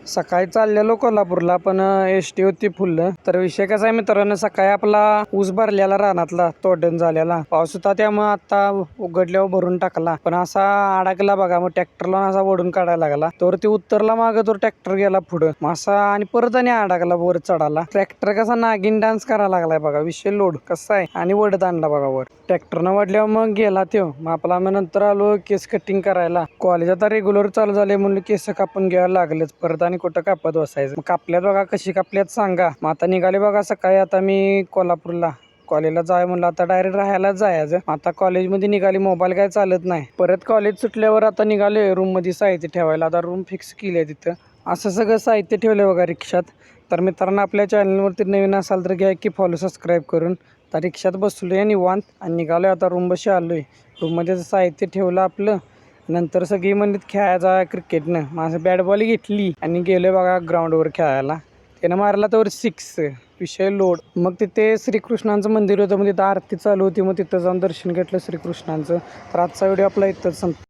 सकाळी चाललेलो कोल्हापूरला, पण एस टी होती फुल. तर विषय कसा आहे मित्रांनो, सकाळी आपला ऊस भरलेला रानातला तोडून झालेला पाऊस होता, त्यामुळे आता उघडल्यावर भरून टाकला. पण असा अडकला बघा, मग ट्रॅक्टरला असा ओढून काढायला लागला. तर ती उत्तरला माग तो ट्रॅक्टर गेला पुढं, मग असा आणि परत आणि अडकला वर चढाला. ट्रॅक्टर कसा नागिन डान्स करायला लागलाय बघा, विषय लोड कसा आहे आणि वडत आणला बघा वर. ट्रॅक्टरनं वाढल्यावर मग गेला त्यो. मग आपला मग नंतर आलो केस कटिंग करायला. कॉलेज आता रेग्युलर चालू झाले म्हणून केस कापून घ्यायला लागलेच परत, आणि कुठं कापत बसायचं. मग कापल्यात बघा, कशी कापल्यात सांगा. मग आता निघाले बघा सकाळी, आता मी कोल्हापूरला कॉलेजला जाय म्हणलं, आता डायरेक्ट राहायलाच जायचं. आता कॉलेजमध्ये निघाली, मोबाईल काय चालत नाही. परत कॉलेज सुटल्यावर आता निघाले रूम मध्ये साहित्य ठेवायला. आता रूम फिक्स केली आहे तिथं. असं सगळं साहित्य ठेवलंय बघा रिक्षात. तर मित्रांनो, आपल्या चॅनलवरती नवीन असाल तर घ्या की फॉलो, सबस्क्राईब करून. तर रिक्षात बसलोय निवांत आणि निघालोय आता रूम बशी आलोय. रूममध्ये साहित्य ठेवलं आपलं. नंतर सगळी म्हणलीत खेळायचा क्रिकेटनं, माझं बॅट बॉल घेतली आणि गेलोय बघा ग्राउंडवर खेळायला. त्यानं मारला तर 6. विषय लोड. मग तिथे श्रीकृष्णांचं मंदिर होतं, मग तिथं आरती चालू होती. मग तिथं जाऊन दर्शन घेतलं श्रीकृष्णांचं. तर आजचा व्हिडिओ आपला इथंच संपतो.